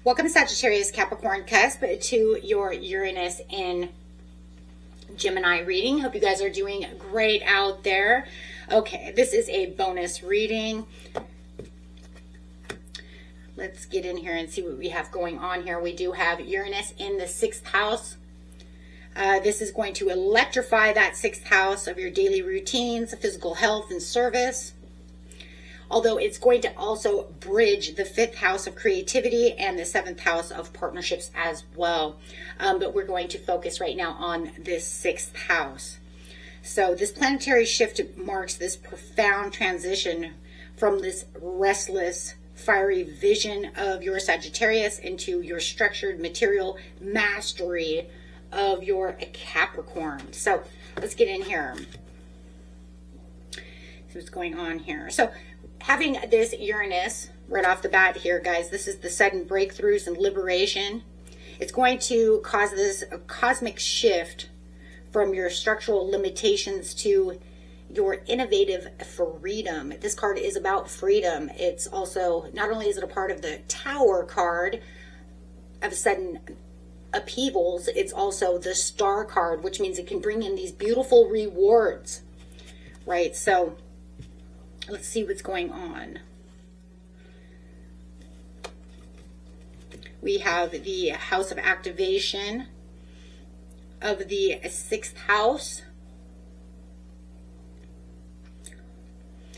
Welcome, Sagittarius Capricorn Cusp, to your Uranus in Gemini reading. Hope you guys are doing great out there. Okay, this is a bonus reading. Let's get in here and see what we have going on here. We do have Uranus in the 6th house. This is going to electrify that 6th house of your daily routines, physical health, and service. Although it's going to also bridge the 5th house of creativity and the 7th house of partnerships as well. But we're going to focus right now on this 6th house. So this planetary shift marks this profound transition from this restless, fiery vision of your Sagittarius into your structured material mastery of your Capricorn. So let's get in here. See what's going on here. So having this Uranus right off the bat here, guys, this is the sudden breakthroughs and liberation. It's going to cause this a cosmic shift from your structural limitations to your innovative freedom. This card is about freedom. It's also, not only is it a part of the Tower card of sudden upheavals, it's also the Star card, which means it can bring in these beautiful rewards, right? So let's see what's going on. We have the house of activation of the 6th house.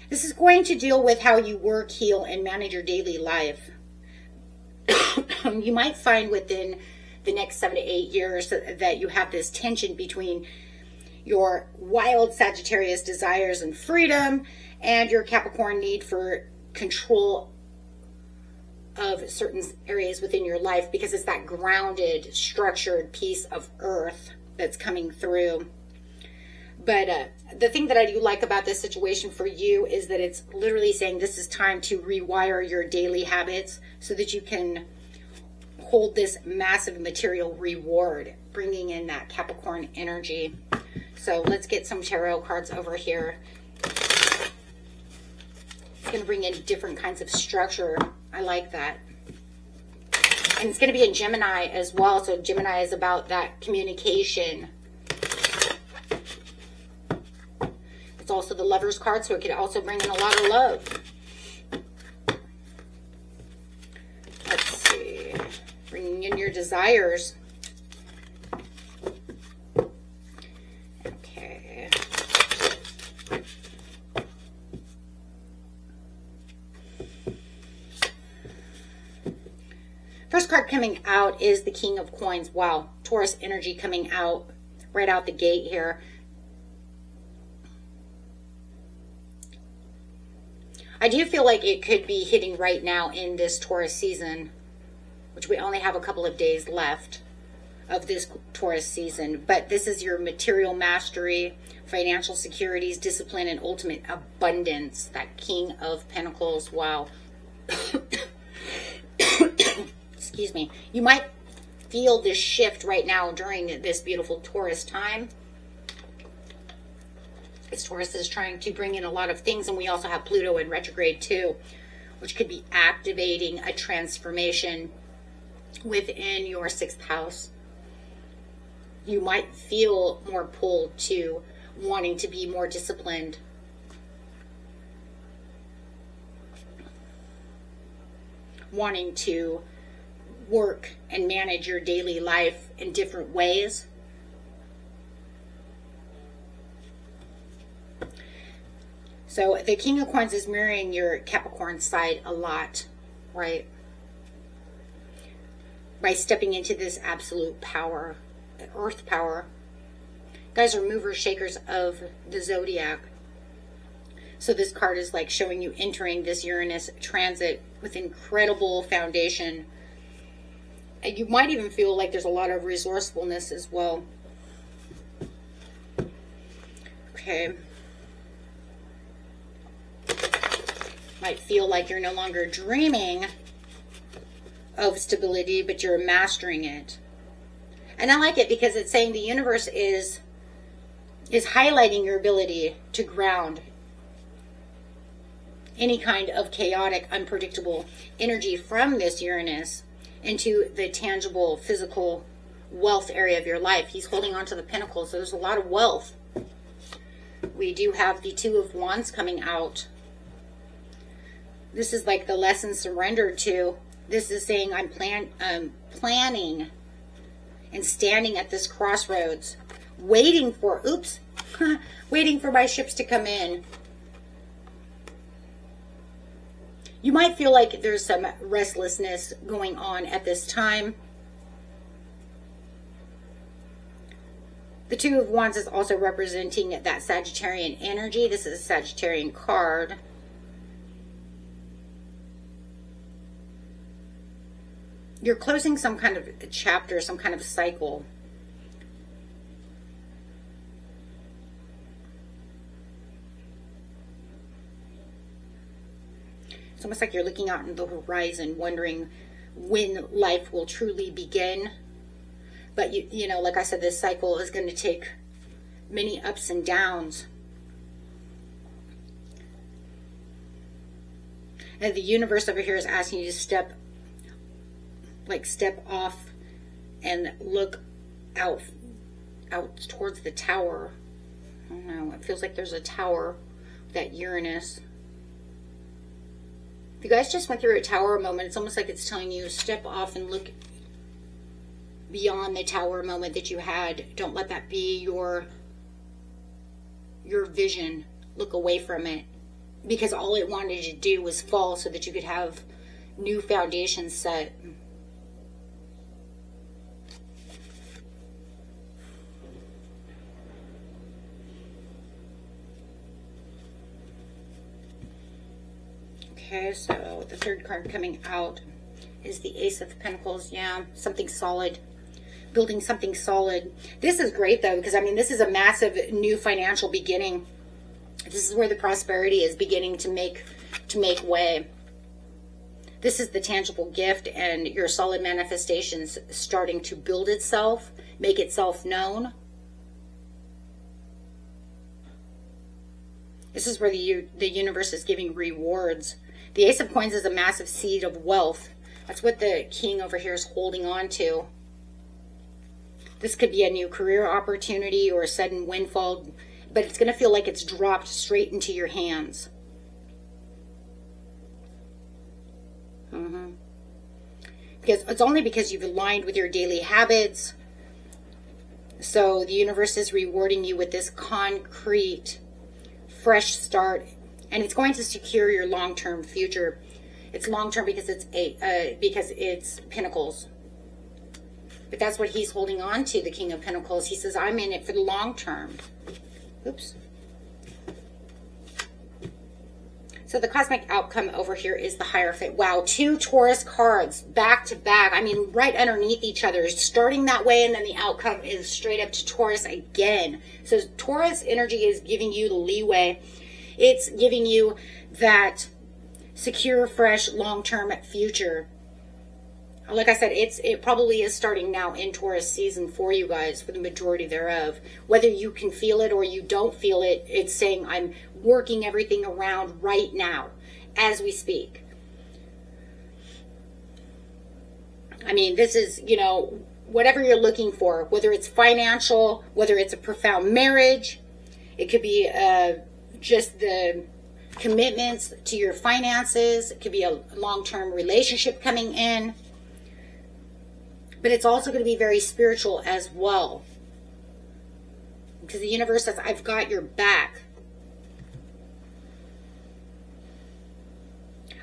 This is going to deal with how you work, heal, and manage your daily life. You might find within the next 7 to 8 years that you have this tension between your wild Sagittarius desires and freedom and your Capricorn need for control of certain areas within your life, because it's that grounded, structured piece of earth that's coming through. But the thing that I do like about this situation for you is that it's literally saying this is time to rewire your daily habits so that you can hold this massive material reward, bringing in that Capricorn energy. So let's get some tarot cards over here. It's going to bring in different kinds of structure. I like that. And it's going to be in Gemini as well. So Gemini is about that communication. It's also the Lover's card, so it could also bring in a lot of love. Let's see. Bringing in your desires. Okay. First card coming out is the King of Coins. Wow. Taurus energy coming out right out the gate here. I do feel like it could be hitting right now in this Taurus season, which we only have a couple of days left of this Taurus season. But this is your material mastery, financial securities, discipline, and ultimate abundance. That King of Pentacles. Wow. Excuse me. You might feel this shift right now during this beautiful Taurus time. This Taurus is trying to bring in a lot of things, and we also have Pluto in retrograde too, which could be activating a transformation within your 6th house. You might feel more pulled to wanting to be more disciplined. Wanting to work and manage your daily life in different ways. So the King of Coins is mirroring your Capricorn side a lot, right? By stepping into this absolute power, earth power. Guys are movers, shakers of the zodiac. So this card is like showing you entering this Uranus transit with incredible foundation. And you might even feel like there's a lot of resourcefulness as well. Okay. Might feel like you're no longer dreaming of stability, but you're mastering it. And I like it because it's saying the universe is highlighting your ability to ground any kind of chaotic, unpredictable energy from this Uranus into the tangible, physical wealth area of your life. He's holding on to the Pentacles. So there's a lot of wealth. We do have the Two of Wands coming out. This is like the lesson surrendered to. This is saying I'm planning and standing at this crossroads, waiting for, waiting for my ships to come in. You might feel like there's some restlessness going on at this time. The Two of Wands is also representing that Sagittarian energy. This is a Sagittarian card. You're closing some kind of chapter, some kind of cycle. It's almost like you're looking out into the horizon, wondering when life will truly begin. But you know, like I said, this cycle is going to take many ups and downs. And the universe over here is asking you to step off and look out towards the tower. I don't know, it feels like there's a tower, that Uranus. If you guys just went through a tower moment, it's almost like it's telling you to step off and look beyond the tower moment that you had. Don't let that be your vision. Look away from it, because all it wanted to do was fall so that you could have new foundations set. Okay, so the third card coming out is the Ace of Pentacles. Yeah, something solid. Building something solid. This is great though, because I mean, this is a massive new financial beginning. This is where the prosperity is beginning to make way. This is the tangible gift, and your solid manifestations starting to build itself, make itself known. This is where the universe is giving rewards. The Ace of Coins is a massive seed of wealth. That's what the King over here is holding on to. This could be a new career opportunity or a sudden windfall, but it's going to feel like it's dropped straight into your hands. Because it's only because you've aligned with your daily habits. So the universe is rewarding you with this concrete, fresh start, and it's going to secure your long-term future. It's long-term because it's Pentacles. But that's what he's holding on to, the King of Pentacles. He says, I'm in it for the long term. Oops. So the cosmic outcome over here is the Hierophant. Wow, 2 Taurus cards back to back. I mean, right underneath each other. Starting that way, and then the outcome is straight up to Taurus again. So Taurus energy is giving you the leeway. It's giving you that secure, fresh, long-term future. Like I said, it probably is starting now in Taurus season for you guys, for the majority thereof. Whether you can feel it or you don't feel it, it's saying I'm working everything around right now, as we speak. I mean, this is, you know, whatever you're looking for, whether it's financial, whether it's a profound marriage, it could be just the commitments to your finances, it could be a long-term relationship coming in. But it's also going to be very spiritual as well. Because the universe says, I've got your back.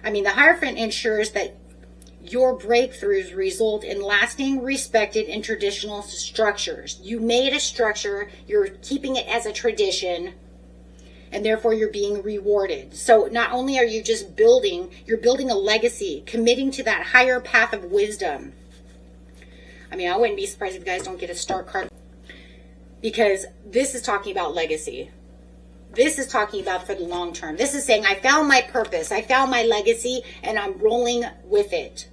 I mean, the Hierophant ensures that your breakthroughs result in lasting, respected, and traditional structures. You made a structure, you're keeping it as a tradition, and therefore you're being rewarded. So not only are you just building, you're building a legacy, committing to that higher path of wisdom. I mean, I wouldn't be surprised if you guys don't get a star card, because this is talking about legacy. This is talking about for the long term. This is saying, I found my purpose, I found my legacy, and I'm rolling with it.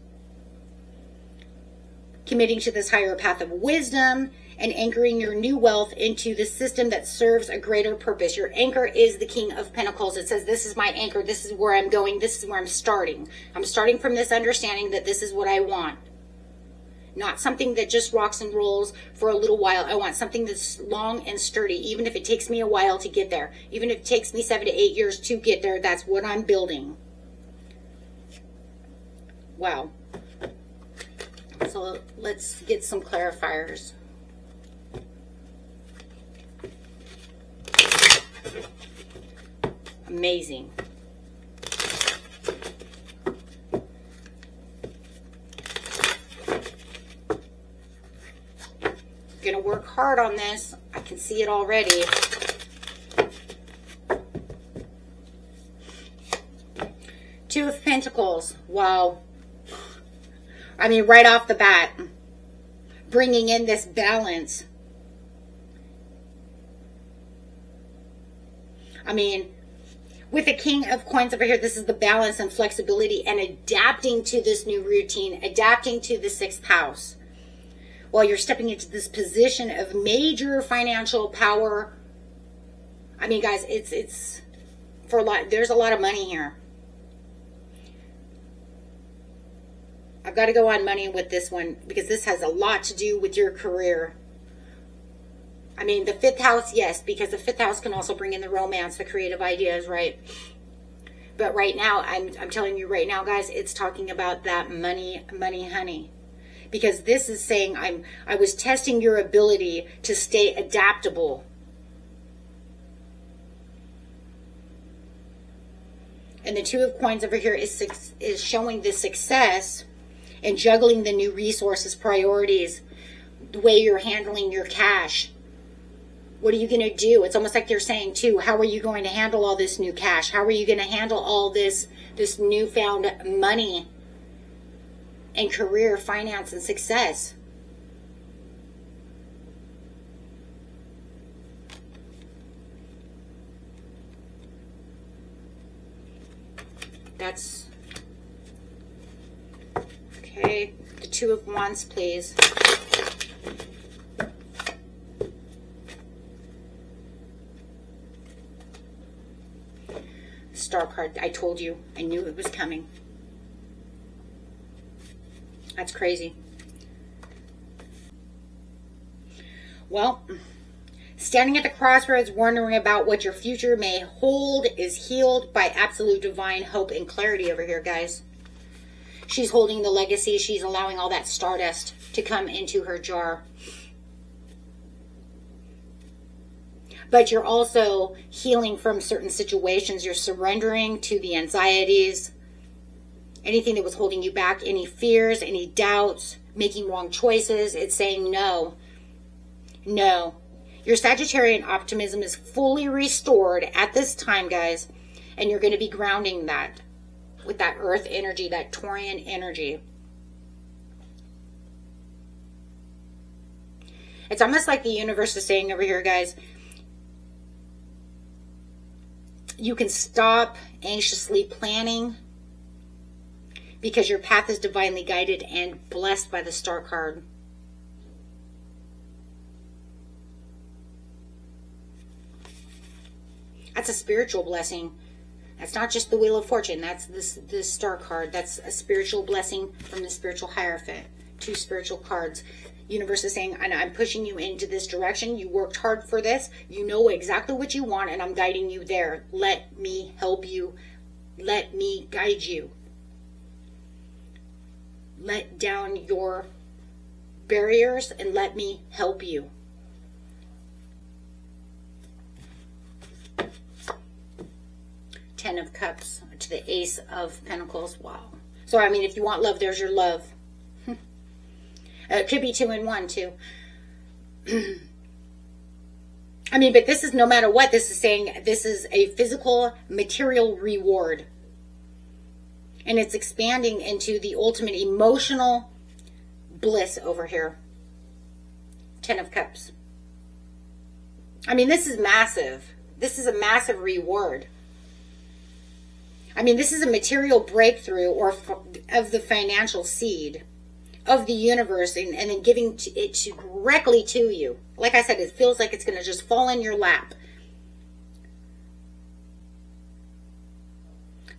Committing to this higher path of wisdom and anchoring your new wealth into the system that serves a greater purpose. Your anchor is the King of Pentacles. It says, this is my anchor. This is where I'm going. This is where I'm starting. I'm starting from this understanding that this is what I want. Not something that just rocks and rolls for a little while. I want something that's long and sturdy, even if it takes me a while to get there. Even if it takes me 7 to 8 years to get there, that's what I'm building. Wow. So let's get some clarifiers. Amazing. Gonna work hard on this. I can see it already. Two of Pentacles. Wow. I mean, right off the bat, bringing in this balance. I mean, with the King of Coins over here, this is the balance and flexibility and adapting to this new routine, adapting to the 6th house. While you're stepping into this position of major financial power. I mean, guys, it's for a lot. There's a lot of money here. I've got to go on money with this one because this has a lot to do with your career. I mean, the 5th house, yes, because the 5th house can also bring in the romance, the creative ideas, right? But right now, I'm telling you right now, guys, it's talking about that money, honey. Because this is saying I was testing your ability to stay adaptable. And the 2 of Coins over here is showing the success and juggling the new resources, priorities, the way you're handling your cash. What are you going to do? It's almost like they're saying, too, how are you going to handle all this new cash? How are you going to handle all this newfound money and career, finance, and success? That's okay. The 2 of Wands, please. Star card. I told you. I knew it was coming. That's crazy. Well, standing at the crossroads, wondering about what your future may hold, is healed by absolute divine hope and clarity over here, guys. She's holding the legacy. She's allowing all that stardust to come into her jar. But you're also healing from certain situations. You're surrendering to the anxieties, anything that was holding you back, any fears, any doubts, making wrong choices. It's saying no. No. Your Sagittarian optimism is fully restored at this time, guys. And you're going to be grounding that with that earth energy, that Taurian energy. It's almost like the universe is saying over here, guys, you can stop anxiously planning because your path is divinely guided and blessed by the Star card. That's a spiritual blessing. That's not just the Wheel of Fortune. That's this Star card. That's a spiritual blessing from the spiritual Hierophant. 2 spiritual cards. Universe is saying, I'm pushing you into this direction. You worked hard for this. You know exactly what you want, and I'm guiding you there. Let me help you. Let me guide you. Let down your barriers and let me help you. Ten of Cups to the Ace of Pentacles. Wow. So, I mean, if you want love, there's your love. It could be 2 in 1, too. I mean, but this is no matter what. This is saying this is a physical, material reward. And it's expanding into the ultimate emotional bliss over here. 10 of Cups. I mean, this is massive. This is a massive reward. I mean, this is a material breakthrough or of the financial seed of the universe and then giving it directly to you. Like I said, it feels like it's going to just fall in your lap.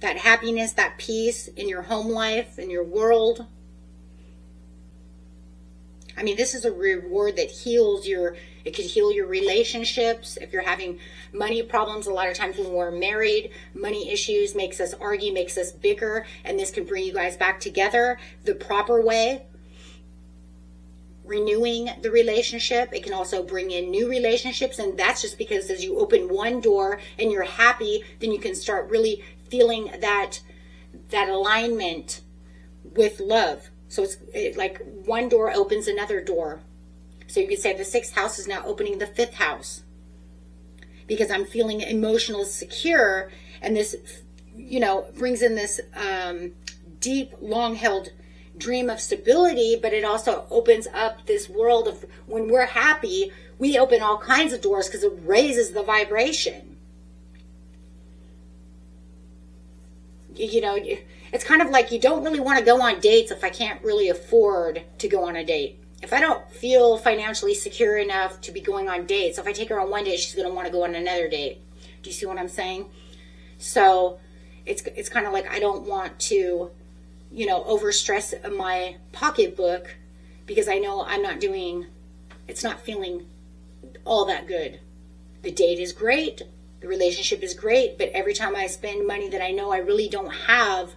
That happiness, that peace in your home life, in your world. I mean, this is a reward that heals it could heal your relationships. If you're having money problems, a lot of times when we're married, money issues makes us argue, makes us bigger, and this can bring you guys back together the proper way. Renewing the relationship. It can also bring in new relationships, and that's just because as you open one door and you're happy, then you can start really feeling that alignment with love. So it's like one door opens another door. So you could say the 6th house is now opening the 5th house because I'm feeling emotionally secure, and this, you know, brings in this deep, long-held dream of stability, but it also opens up this world of when we're happy, we open all kinds of doors because it raises the vibration. You know, it's kind of like you don't really want to go on dates if I can't really afford to go on a date. If I don't feel financially secure enough to be going on dates, if I take her on one date, she's going to want to go on another date. Do you see what I'm saying? So it's kind of like I don't want to, you know, overstress my pocketbook because I know it's not feeling all that good. The date is great. The relationship is great. But every time I spend money that I know I really don't have,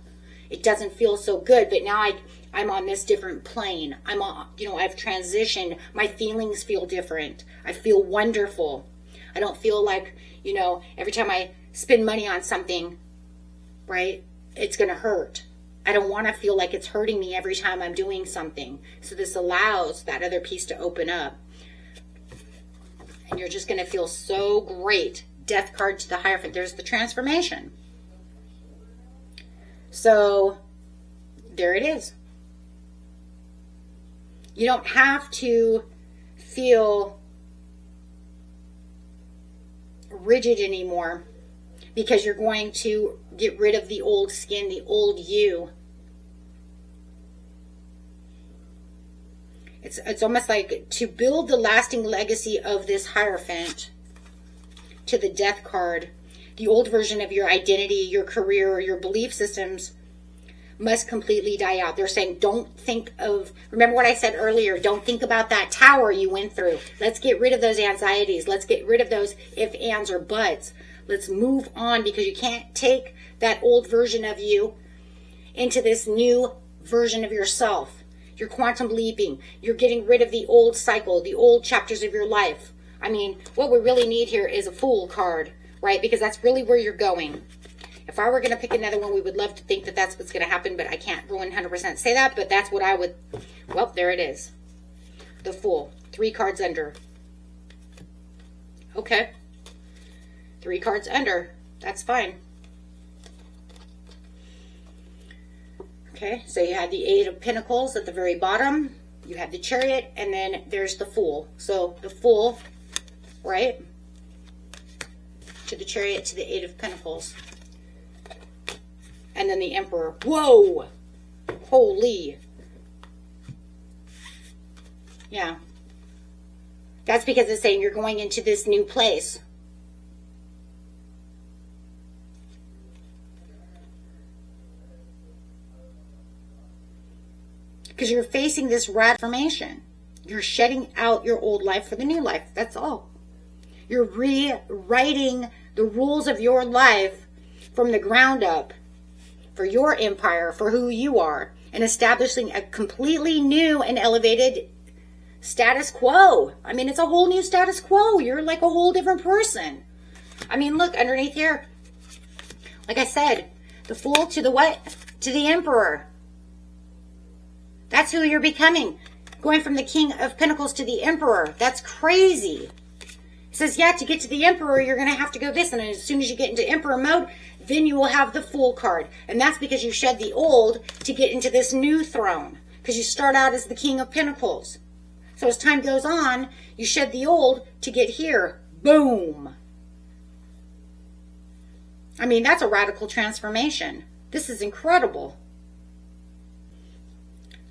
it doesn't feel so good. But now I'm on this different plane. I'm on, you know, I've transitioned. My feelings feel different. I feel wonderful. I don't feel like, you know, every time I spend money on something, right, it's going to hurt. I don't want to feel like it's hurting me every time I'm doing something. So this allows that other piece to open up. And you're just going to feel so great. Death card to the Hierophant. There's the transformation. So there it is. You don't have to feel rigid anymore because you're going to get rid of the old skin, the old you. It's almost like to build the lasting legacy of this Hierophant to the Death card. The old version of your identity, your career, or your belief systems must completely die out. They're saying, don't think of, remember what I said earlier, don't think about that tower you went through. Let's get rid of those anxieties. Let's get rid of those if, ands, or buts. Let's move on because you can't take that old version of you into this new version of yourself. You're quantum leaping. You're getting rid of the old cycle, the old chapters of your life. I mean, what we really need here is a Fool card, right? Because that's really where you're going. If I were going to pick another one, we would love to think that that's what's going to happen, but I can't 100% say that, but that's what I would, well, there it is. The Fool. 3 cards under. Okay. 3 cards under. That's fine. Okay, so you have the 8 of Pentacles at the very bottom. You have the Chariot, and then there's the Fool. So the Fool, right, to the Chariot, to the 8 of Pentacles. And then the Emperor. Whoa! Holy. Yeah. That's because it's saying you're going into this new place. Because you're facing this transformation. You're shedding out your old life for the new life. That's all. You're rewriting the rules of your life from the ground up for your empire, for who you are, and establishing a completely new and elevated status quo. I mean, it's a whole new status quo. You're like a whole different person. I mean, look underneath here. Like I said, the Fool to the what? To the Emperor. That's who you're becoming. Going from the King of Pentacles to the Emperor. That's crazy. It says, yeah, to get to the Emperor, you're going to have to go this. And as soon as you get into Emperor mode, then you will have the Fool card. And that's because you shed the old to get into this new throne. Because you start out as the King of Pentacles. So as time goes on, you shed the old to get here. Boom. I mean, that's a radical transformation. This is incredible.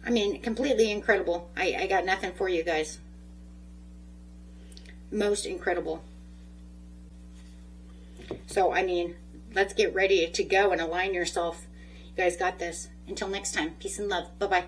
I mean, completely incredible. I got nothing for you guys. Most incredible. So, I mean, let's get ready to go and align yourself. You guys got this. Until next time, peace and love. Bye-bye.